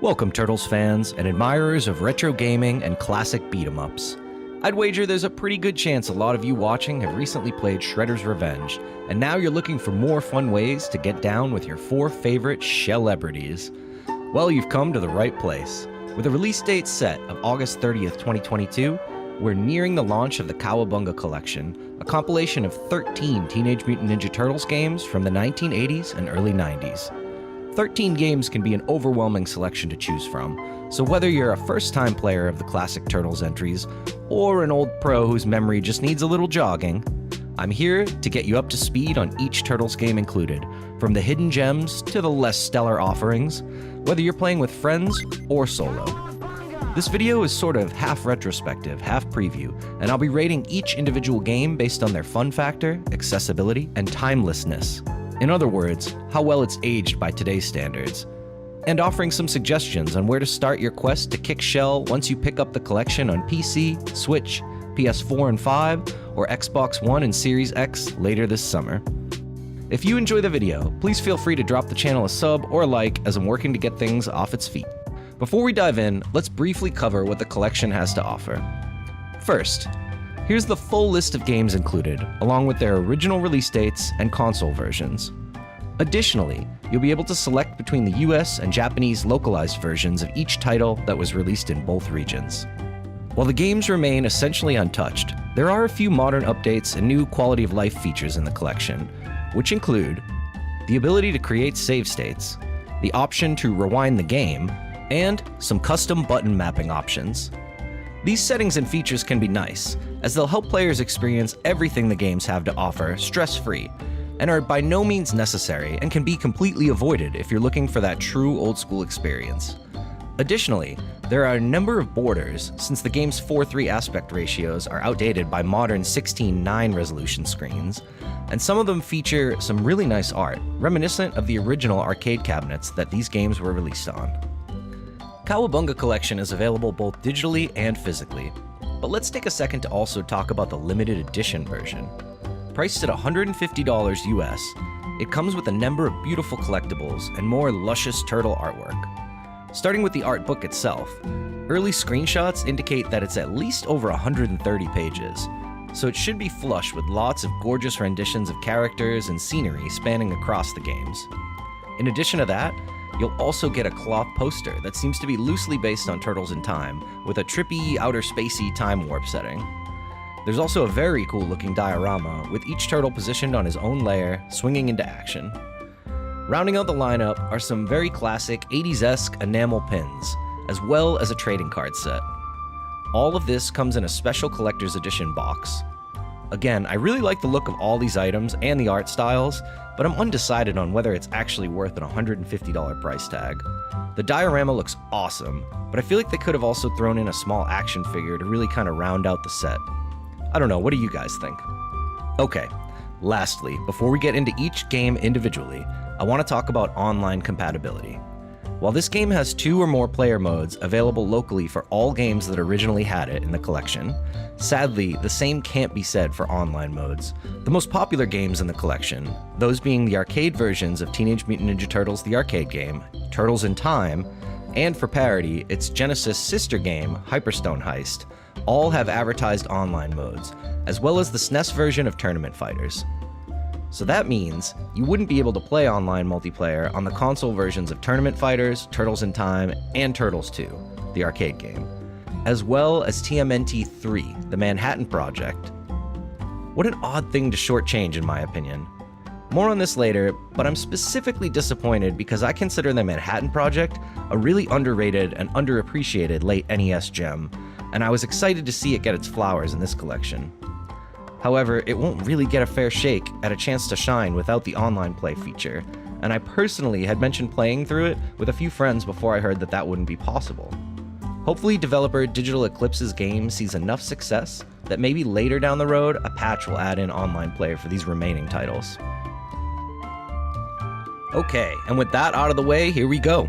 Welcome, Turtles fans and admirers of retro gaming and classic beat-em-ups. I'd wager there's a pretty good chance a lot of you watching have recently played Shredder's Revenge, and now you're looking for more fun ways to get down with your 4 favorite celebrities. Well, you've come to the right place. With a release date set of August 30th, 2022, we're nearing the launch of the Cowabunga Collection, a compilation of 13 Teenage Mutant Ninja Turtles games from the 1980s and early 90s. 13 games can be an overwhelming selection to choose from, so whether you're a first-time player of the classic Turtles entries, or an old pro whose memory just needs a little jogging, I'm here to get you up to speed on each Turtles game included, from the hidden gems to the less stellar offerings, whether you're playing with friends or solo. This video is sort of half retrospective, half preview, and I'll be rating each individual game based on their fun factor, accessibility, and timelessness. In other words, how well it's aged by today's standards, and offering some suggestions on where to start your quest to kick shell once you pick up the collection on PC, Switch, PS4 and 5, or Xbox One and Series X later this summer. If you enjoy the video, please feel free to drop the channel a sub or a like as I'm working to get things off its feet. Before we dive in, let's briefly cover what the collection has to offer. First, here's the full list of games included, along with their original release dates and console versions. Additionally, you'll be able to select between the US and Japanese localized versions of each title that was released in both regions. While the games remain essentially untouched, there are a few modern updates and new quality of life features in the collection, which include the ability to create save states, the option to rewind the game, and some custom button mapping options. These settings and features can be nice, as they'll help players experience everything the games have to offer stress-free, and are by no means necessary and can be completely avoided if you're looking for that true old-school experience. Additionally, there are a number of borders, since the game's 4:3 aspect ratios are outdated by modern 16:9 resolution screens, and some of them feature some really nice art, reminiscent of the original arcade cabinets that these games were released on. Cowabunga Collection is available both digitally and physically, but let's take a second to also talk about the limited edition version. Priced at $150 US, it comes with a number of beautiful collectibles and more luscious turtle artwork. Starting with the art book itself, early screenshots indicate that it's at least over 130 pages, so it should be flush with lots of gorgeous renditions of characters and scenery spanning across the games. In addition to that, you'll also get a cloth poster that seems to be loosely based on Turtles in Time, with a trippy, outer spacey time warp setting. There's also a very cool looking diorama, with each turtle positioned on his own layer, swinging into action. Rounding out the lineup are some very classic 80s-esque enamel pins, as well as a trading card set. All of this comes in a special collector's edition box. Again, I really like the look of all these items and the art styles, but I'm undecided on whether it's actually worth an $150 price tag. The diorama looks awesome, but I feel like they could have also thrown in a small action figure to really kind of round out the set. I don't know, what do you guys think? Okay, lastly, before we get into each game individually, I want to talk about online compatibility. While this game has 2 or more player modes available locally for all games that originally had it in the collection, sadly, the same can't be said for online modes. The most popular games in the collection, those being the arcade versions of Teenage Mutant Ninja Turtles the arcade game, Turtles in Time, and for parity, its Genesis sister game, Hyperstone Heist, all have advertised online modes, as well as the SNES version of Tournament Fighters. So that means you wouldn't be able to play online multiplayer on the console versions of Tournament Fighters, Turtles in Time, and Turtles 2, the arcade game, as well as TMNT 3, the Manhattan Project. What an odd thing to shortchange, in my opinion. More on this later, but I'm specifically disappointed because I consider the Manhattan Project a really underrated and underappreciated late NES gem, and I was excited to see it get its flowers in this collection. However, it won't really get a fair shake at a chance to shine without the online play feature, and I personally had mentioned playing through it with a few friends before I heard that that wouldn't be possible. Hopefully developer Digital Eclipse's game sees enough success that maybe later down the road, a patch will add in online play for these remaining titles. Okay, and with that out of the way, here we go.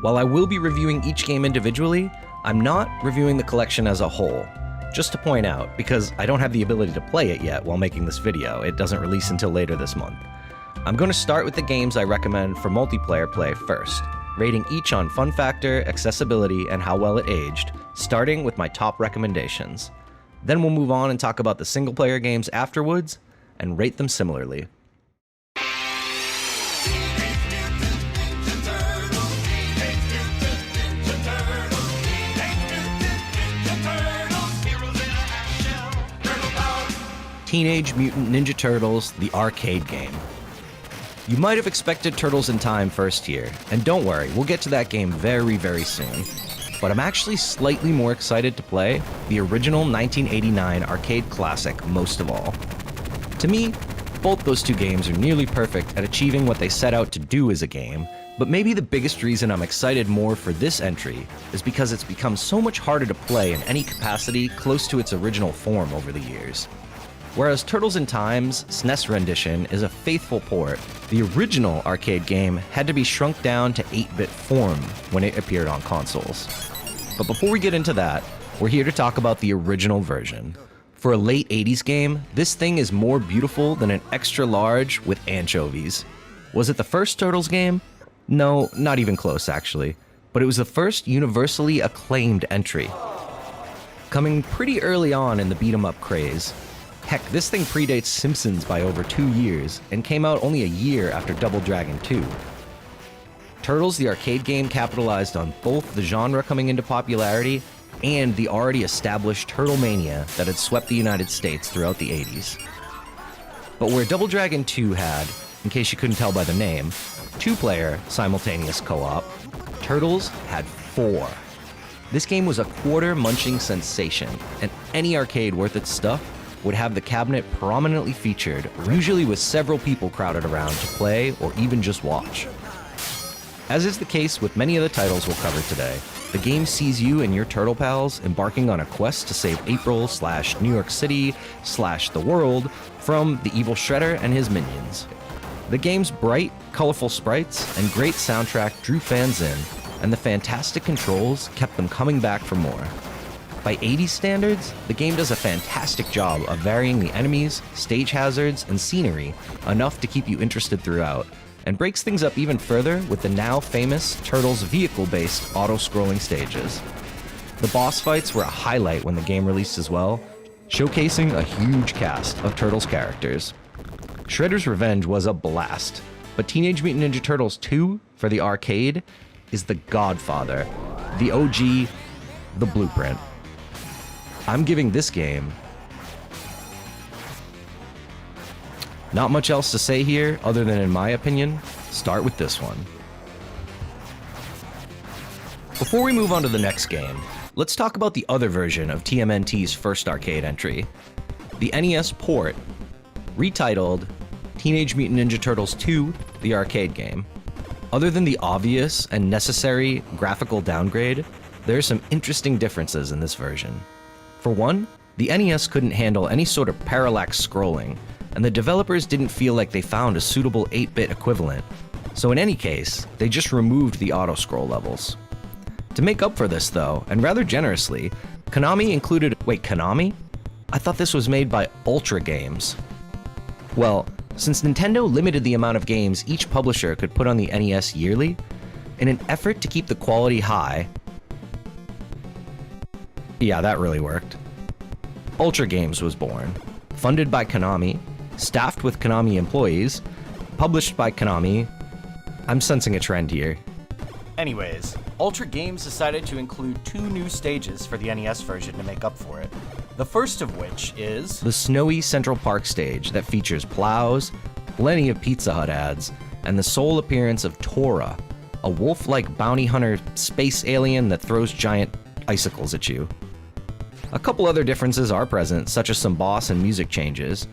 While I will be reviewing each game individually, I'm not reviewing the collection as a whole. Just to point out, because I don't have the ability to play it yet while making this video, it doesn't release until later this month. I'm going to start with the games I recommend for multiplayer play first, rating each on fun factor, accessibility, and how well it aged, starting with my top recommendations. Then we'll move on and talk about the single-player games afterwards, and rate them similarly. Teenage Mutant Ninja Turtles, the arcade game. You might have expected Turtles in Time first here, and don't worry, we'll get to that game very, very soon. But I'm actually slightly more excited to play the original 1989 arcade classic most of all. To me, both those two games are nearly perfect at achieving what they set out to do as a game, but maybe the biggest reason I'm excited more for this entry is because it's become so much harder to play in any capacity close to its original form over the years. Whereas Turtles in Time's SNES rendition is a faithful port, the original arcade game had to be shrunk down to 8-bit form when it appeared on consoles. But before we get into that, we're here to talk about the original version. For a late 80s game, this thing is more beautiful than an extra large with anchovies. Was it the first Turtles game? No, not even close actually, but it was the first universally acclaimed entry. Coming pretty early on in the beat-em-up craze. Heck, this thing predates Simpsons by over 2 years, and came out only a year after Double Dragon 2. Turtles, the arcade game, capitalized on both the genre coming into popularity and the already established Turtle Mania that had swept the United States throughout the 80s. But where Double Dragon 2 had, in case you couldn't tell by the name, 2-player simultaneous co-op, Turtles had 4. This game was a quarter-munching sensation, and any arcade worth its stuff would have the cabinet prominently featured, usually with several people crowded around to play or even just watch. As is the case with many of the titles we'll cover today, the game sees you and your turtle pals embarking on a quest to save April/New York City/the world from the evil Shredder and his minions. The game's bright, colorful sprites and great soundtrack drew fans in, and the fantastic controls kept them coming back for more. By 80s standards, the game does a fantastic job of varying the enemies, stage hazards, and scenery enough to keep you interested throughout, and breaks things up even further with the now famous Turtles vehicle-based auto-scrolling stages. The boss fights were a highlight when the game released as well, showcasing a huge cast of Turtles characters. Shredder's Revenge was a blast, but Teenage Mutant Ninja Turtles 2 for the arcade is the godfather, the OG, the blueprint. I'm giving this game not much else to say here other than, in my opinion, start with this one. Before we move on to the next game, let's talk about the other version of TMNT's first arcade entry, the NES port, retitled Teenage Mutant Ninja Turtles 2, the arcade game. Other than the obvious and necessary graphical downgrade, there are some interesting differences in this version. For one, the NES couldn't handle any sort of parallax scrolling, and the developers didn't feel like they found a suitable 8-bit equivalent, so in any case, they just removed the auto-scroll levels. To make up for this though, and rather generously, Konami included— wait, Konami? I thought this was made by Ultra Games. Well, since Nintendo limited the amount of games each publisher could put on the NES yearly, in an effort to keep the quality high— yeah, that really worked. Ultra Games was born, funded by Konami, staffed with Konami employees, published by Konami. I'm sensing a trend here. Anyways, Ultra Games decided to include 2 new stages for the NES version to make up for it. The first of which is the snowy Central Park stage that features plows, plenty of Pizza Hut ads, and the sole appearance of Tora, a wolf-like bounty hunter space alien that throws giant icicles at you. A couple other differences are present, such as some boss and music changes,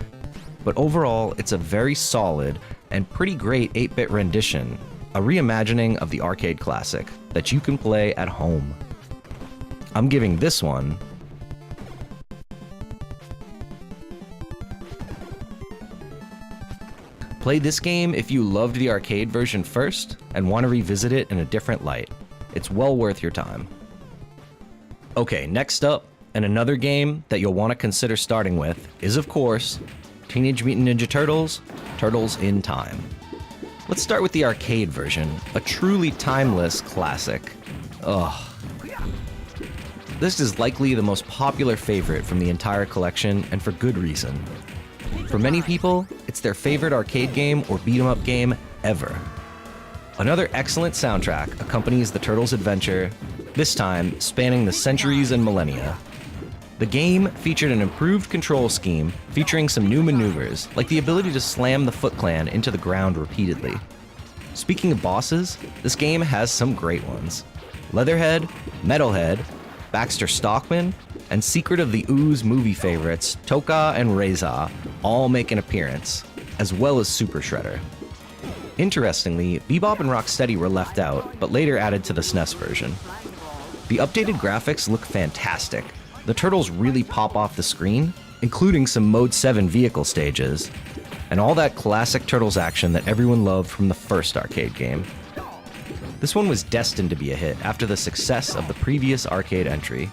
but overall, it's a very solid and pretty great 8-bit rendition, a reimagining of the arcade classic that you can play at home. I'm giving this one play this game if you loved the arcade version first and want to revisit it in a different light. It's well worth your time. Okay, next up, and another game that you'll want to consider starting with is, of course, Teenage Mutant Ninja Turtles, Turtles in Time. Let's start with the arcade version, a truly timeless classic. Ugh. This is likely the most popular favorite from the entire collection, and for good reason. For many people, it's their favorite arcade game or beat-em-up game ever. Another excellent soundtrack accompanies the Turtles' adventure, this time spanning the centuries and millennia. The game featured an improved control scheme featuring some new maneuvers, like the ability to slam the Foot Clan into the ground repeatedly. Speaking of bosses, this game has some great ones. Leatherhead, Metalhead, Baxter Stockman, and Secret of the Ooze movie favorites Toka and Reza all make an appearance, as well as Super Shredder. Interestingly, Bebop and Rocksteady were left out, but later added to the SNES version. The updated graphics look fantastic. The Turtles really pop off the screen, including some Mode 7 vehicle stages, and all that classic Turtles action that everyone loved from the first arcade game. This one was destined to be a hit after the success of the previous arcade entry.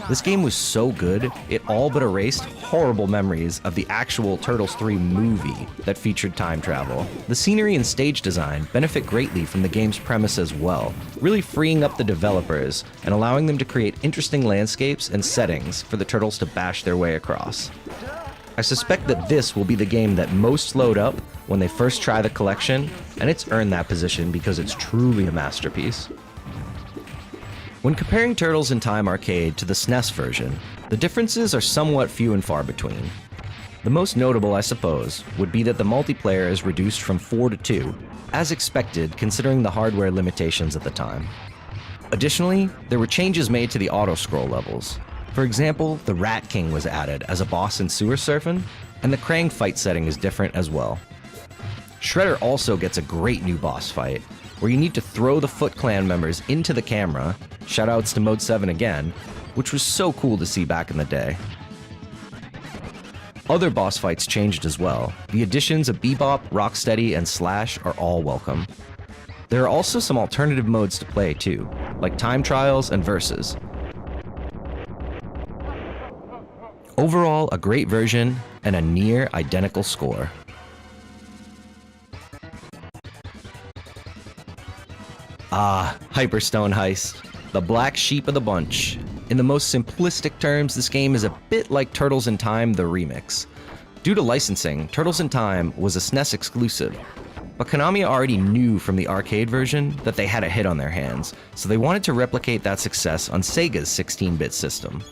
This game was so good, it all but erased horrible memories of the actual Turtles 3 movie that featured time travel. The scenery and stage design benefit greatly from the game's premise as well, really freeing up the developers and allowing them to create interesting landscapes and settings for the Turtles to bash their way across. I suspect that this will be the game that most load up when they first try the collection, and it's earned that position because it's truly a masterpiece. When comparing Turtles in Time Arcade to the SNES version, the differences are somewhat few and far between. The most notable, I suppose, would be that the multiplayer is reduced from 4 to 2, as expected considering the hardware limitations at the time. Additionally, there were changes made to the auto-scroll levels. For example, the Rat King was added as a boss in Sewer Surfin', and the Krang fight setting is different as well. Shredder also gets a great new boss fight, where you need to throw the Foot Clan members into the camera, shoutouts to Mode 7 again, which was so cool to see back in the day. Other boss fights changed as well. The additions of Bebop, Rocksteady, and Slash are all welcome. There are also some alternative modes to play too, like Time Trials and Versus. Overall, a great version and a near identical score. Ah, Hyperstone Heist, the black sheep of the bunch. In the most simplistic terms, this game is a bit like Turtles in Time the Remix. Due to licensing, Turtles in Time was a SNES exclusive, but Konami already knew from the arcade version that they had a hit on their hands, so they wanted to replicate that success on Sega's 16-bit system.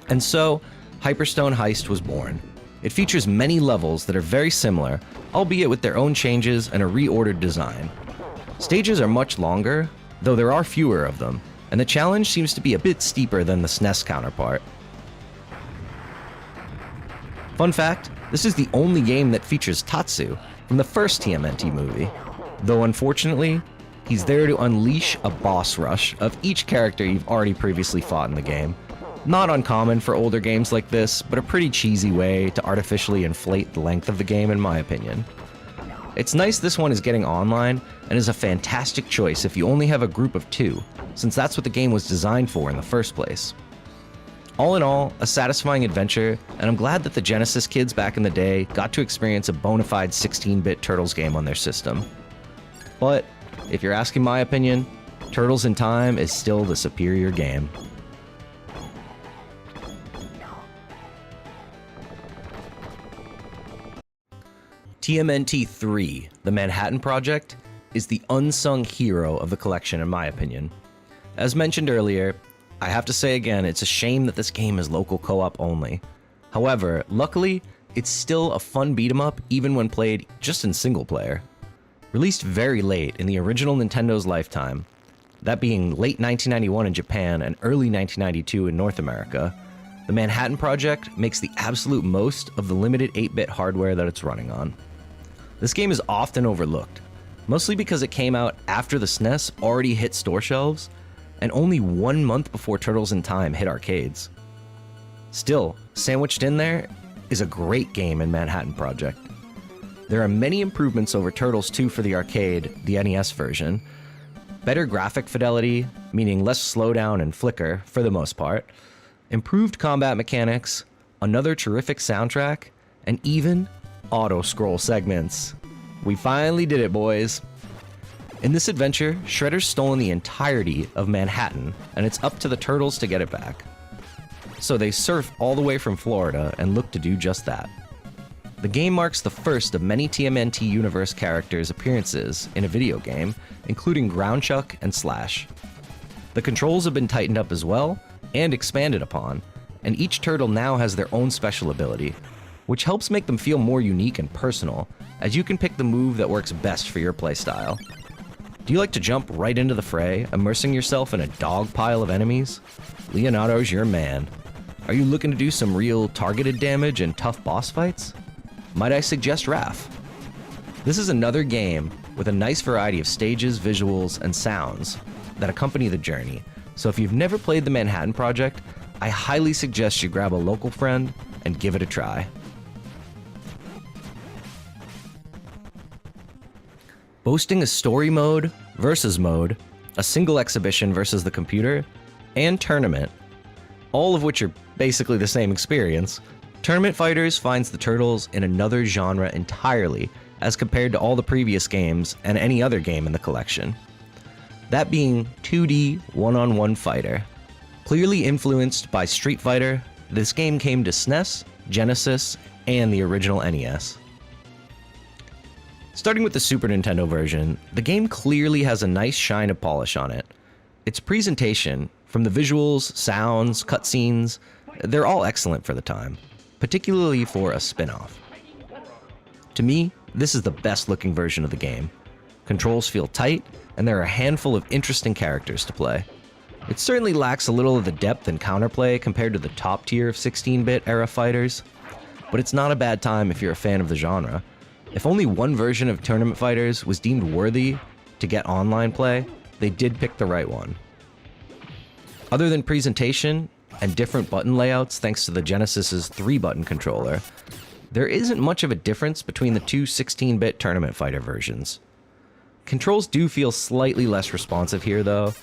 And so, Hyperstone Heist was born. It features many levels that are very similar, albeit with their own changes and a reordered design. Stages are much longer, though there are fewer of them, and the challenge seems to be a bit steeper than the SNES counterpart. Fun fact, this is the only game that features Tatsu from the first TMNT movie, though unfortunately, he's there to unleash a boss rush of each character you've already previously fought in the game. Not uncommon for older games like this, but a pretty cheesy way to artificially inflate the length of the game in my opinion. It's nice this one is getting online, and is a fantastic choice if you only have a group of 2, since that's what the game was designed for in the first place. All in all, a satisfying adventure, and I'm glad that the Genesis kids back in the day got to experience a bona fide 16-bit Turtles game on their system. But, if you're asking my opinion, Turtles in Time is still the superior game. TMNT 3, The Manhattan Project, is the unsung hero of the collection in my opinion. As mentioned earlier, I have to say again, it's a shame that this game is local co-op only. However, luckily, it's still a fun beat-em-up even when played just in single player. Released very late in the original Nintendo's lifetime, that being late 1991 in Japan and early 1992 in North America, the Manhattan Project makes the absolute most of the limited 8-bit hardware that it's running on. This game is often overlooked, mostly because it came out after the SNES already hit store shelves, and only 1 month before Turtles in Time hit arcades. Still, sandwiched in there is a great game in Manhattan Project. There are many improvements over Turtles 2 for the arcade, the NES version. Better graphic fidelity, meaning less slowdown and flicker for the most part, improved combat mechanics, another terrific soundtrack, and even auto-scroll segments. We finally did it, boys. In this adventure, Shredder's stolen the entirety of Manhattan, and it's up to the turtles to get it back. So they surf all the way from Florida and look to do just that. The game marks the first of many TMNT universe characters' appearances in a video game, including Groundchuck and Slash. The controls have been tightened up as well, and expanded upon, and each turtle now has their own special ability, which helps make them feel more unique and personal, as you can pick the move that works best for your playstyle. Do you like to jump right into the fray, immersing yourself in a dog pile of enemies? Leonardo's your man. Are you looking to do some real targeted damage and tough boss fights? Might I suggest Raph? This is another game with a nice variety of stages, visuals, and sounds that accompany the journey, so if you've never played the Manhattan Project, I highly suggest you grab a local friend and give it a try. Boasting a story mode, versus mode, a single exhibition versus the computer, and tournament, all of which are basically the same experience, Tournament Fighters finds the turtles in another genre entirely as compared to all the previous games and any other game in the collection. That being 2D one-on-one fighter. Clearly influenced by Street Fighter, this game came to SNES, Genesis, and the original NES. Starting with the Super Nintendo version, the game clearly has a nice shine of polish on it. Its presentation, from the visuals, sounds, cutscenes, they're all excellent for the time, particularly for a spin-off. To me, this is the best looking version of the game. Controls feel tight, and there are a handful of interesting characters to play. It certainly lacks a little of the depth and counterplay compared to the top tier of 16-bit era fighters, but it's not a bad time if you're a fan of the genre. If only one version of Tournament Fighters was deemed worthy to get online play, they did pick the right one. Other than presentation and different button layouts thanks to the Genesis's 3-button controller, there isn't much of a difference between the two 16-bit Tournament Fighter versions. Controls do feel slightly less responsive here though,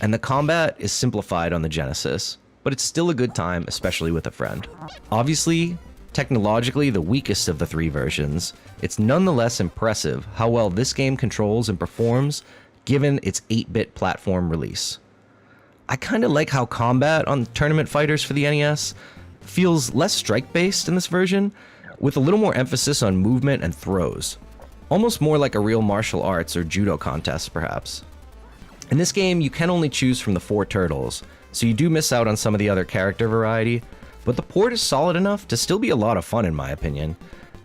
and the combat is simplified on the Genesis, but it's still a good time, especially with a friend. Obviously, technologically the weakest of the three versions, it's nonetheless impressive how well this game controls and performs given its 8-bit platform release. I kinda like how combat on Tournament Fighters for the NES feels less strike-based in this version, with a little more emphasis on movement and throws. Almost more like a real martial arts or judo contest, perhaps. In this game, you can only choose from the 4 turtles, so you do miss out on some of the other character variety, but the port is solid enough to still be a lot of fun in my opinion,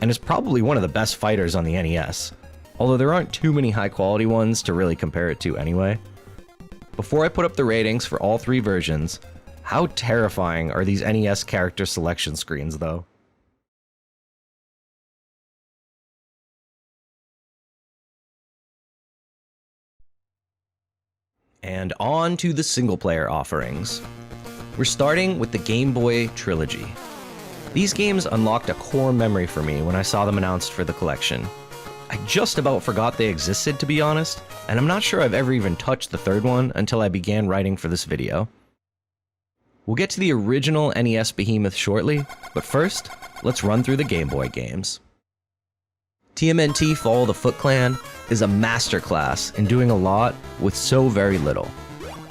and is probably one of the best fighters on the NES, although there aren't too many high-quality ones to really compare it to anyway. Before I put up the ratings for all 3 versions, how terrifying are these NES character selection screens though? And on to the single-player offerings. We're starting with the Game Boy Trilogy. These games unlocked a core memory for me when I saw them announced for the collection. I just about forgot they existed, to be honest, and I'm not sure I've ever even touched the third one until I began writing for this video. We'll get to the original NES behemoth shortly, but first, let's run through the Game Boy games. TMNT Fall the Foot Clan is a masterclass in doing a lot with so very little.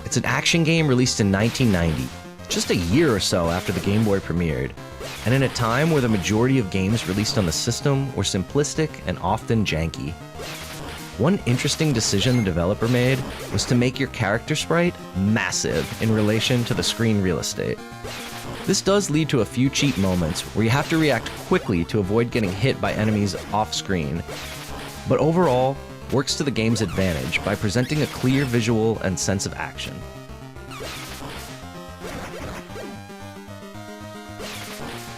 It's an action game released in 1990, just a year or so after the Game Boy premiered, and in a time where the majority of games released on the system were simplistic and often janky. One interesting decision the developer made was to make your character sprite massive in relation to the screen real estate. This does lead to a few cheat moments where you have to react quickly to avoid getting hit by enemies off-screen, but overall, works to the game's advantage by presenting a clear visual and sense of action.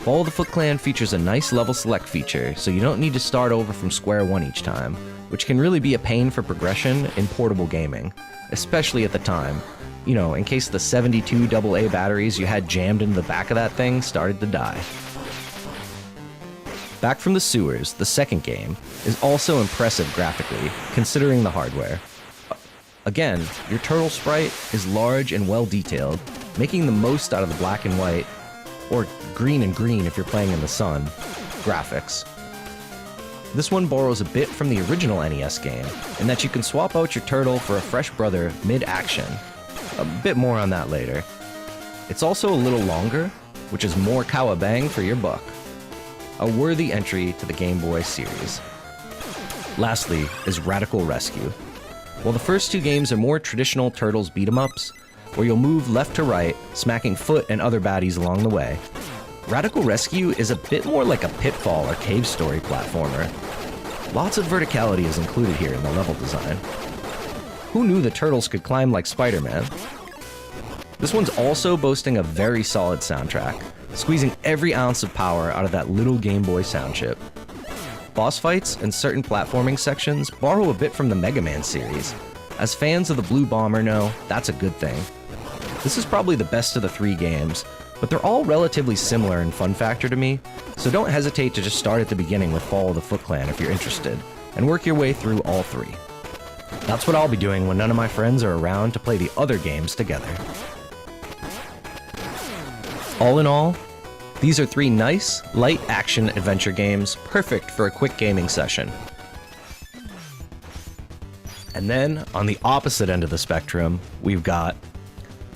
Fall of the Foot Clan features a nice level select feature, so you don't need to start over from square one each time, which can really be a pain for progression in portable gaming, especially at the time. You know, in case the 72 AA batteries you had jammed into the back of that thing started to die. Back from the Sewers, the second game, is also impressive graphically, considering the hardware. Again, your turtle sprite is large and well detailed, making the most out of the black and white, or green and green if you're playing in the sun, graphics. This one borrows a bit from the original NES game, in that you can swap out your turtle for a fresh brother mid-action. A bit more on that later. It's also a little longer, which is more Cowabang for your buck. A worthy entry to the Game Boy series. Lastly is Radical Rescue. While the first two games are more traditional Turtles beat-em-ups, where you'll move left to right, smacking Foot and other baddies along the way, Radical Rescue is a bit more like a Pitfall or Cave Story platformer. Lots of verticality is included here in the level design. Who knew the Turtles could climb like Spider-Man? This one's also boasting a very solid soundtrack, squeezing every ounce of power out of that little Game Boy sound chip. Boss fights and certain platforming sections borrow a bit from the Mega Man series. As fans of the Blue Bomber know, that's a good thing. This is probably the best of the three games, but they're all relatively similar in fun factor to me, so don't hesitate to just start at the beginning with Fall of the Foot Clan if you're interested, and work your way through all three. That's what I'll be doing when none of my friends are around to play the other games together. All in all, these are three nice, light action adventure games perfect for a quick gaming session. And then, on the opposite end of the spectrum, we've got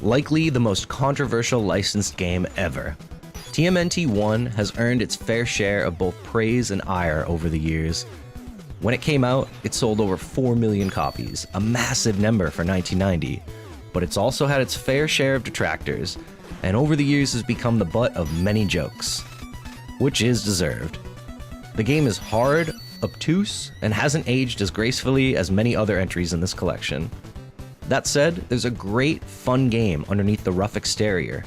likely the most controversial licensed game ever. TMNT 1 has earned its fair share of both praise and ire over the years. When it came out, it sold over 4 million copies, a massive number for 1990, but it's also had its fair share of detractors, and over the years has become the butt of many jokes, which is deserved. The game is hard, obtuse, and hasn't aged as gracefully as many other entries in this collection. That said, there's a great, fun game underneath the rough exterior,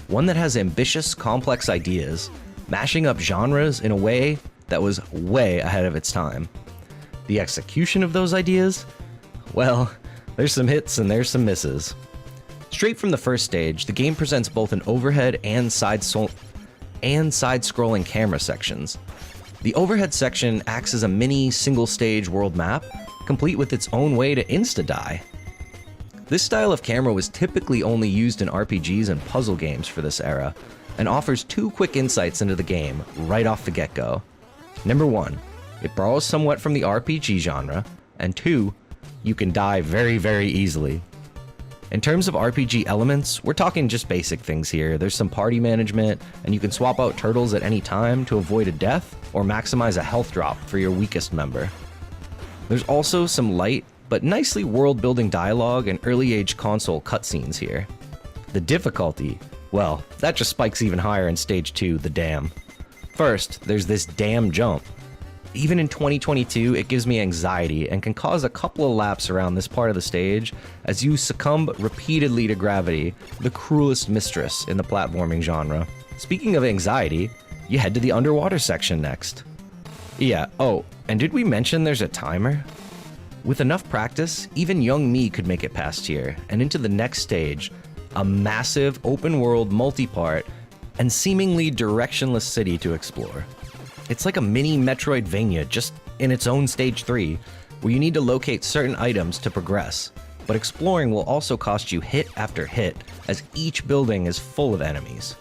one that has ambitious, complex ideas, mashing up genres in a way that was way ahead of its time. The execution of those ideas? Well, there's some hits and there's some misses. Straight from the first stage, the game presents both an overhead and side-scrolling camera sections. The overhead section acts as a mini single-stage world map, complete with its own way to insta-die. This style of camera was typically only used in RPGs and puzzle games for this era, and offers two quick insights into the game right off the get-go. Number one, it borrows somewhat from the RPG genre, and two, you can die very, very easily. In terms of RPG elements, we're talking just basic things here. There's some party management, and you can swap out turtles at any time to avoid a death or maximize a health drop for your weakest member. There's also some light, but nicely world-building dialogue and early-age console cutscenes here. The difficulty, well, that just spikes even higher in Stage 2, the Dam. First, there's this damn jump. Even in 2022, it gives me anxiety and can cause a couple of laps around this part of the stage as you succumb repeatedly to gravity, the cruelest mistress in the platforming genre. Speaking of anxiety, you head to the underwater section next. Yeah, oh, and did we mention there's a timer? With enough practice, even young me could make it past here and into the next stage, a massive open-world multi-part and seemingly directionless city to explore. It's like a mini Metroidvania just in its own Stage 3, where you need to locate certain items to progress, but exploring will also cost you hit after hit, as each building is full of enemies.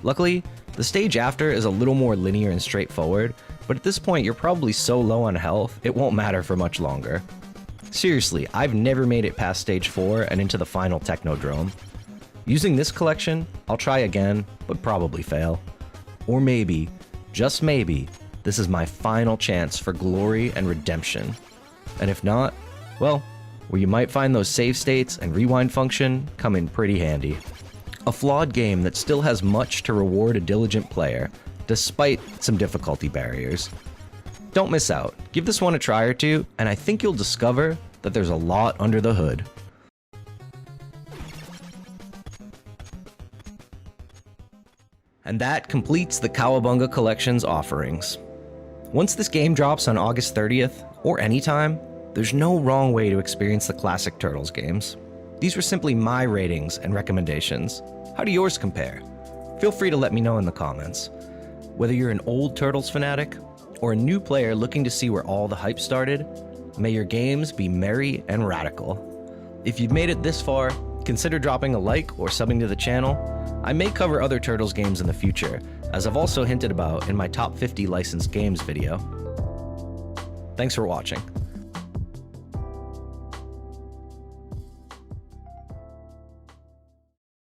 Luckily, the stage after is a little more linear and straightforward, but at this point you're probably so low on health, it won't matter for much longer. Seriously, I've never made it past Stage 4 and into the final Technodrome. Using this collection, I'll try again, but probably fail. Or maybe, just maybe, this is my final chance for glory and redemption. And if not, well, where you might find those save states and rewind function come in pretty handy. A flawed game that still has much to reward a diligent player, despite some difficulty barriers. Don't miss out, give this one a try or two, and I think you'll discover that there's a lot under the hood. And that completes the Cowabunga Collection's offerings. Once this game drops on August 30th, or anytime, there's no wrong way to experience the classic Turtles games. These were simply my ratings and recommendations. How do yours compare? Feel free to let me know in the comments. Whether you're an old Turtles fanatic, or a new player looking to see where all the hype started, may your games be merry and radical. If you've made it this far, consider dropping a like or subbing to the channel. I may cover other Turtles games in the future, as I've also hinted about in my top 50 licensed games video. Thanks for watching.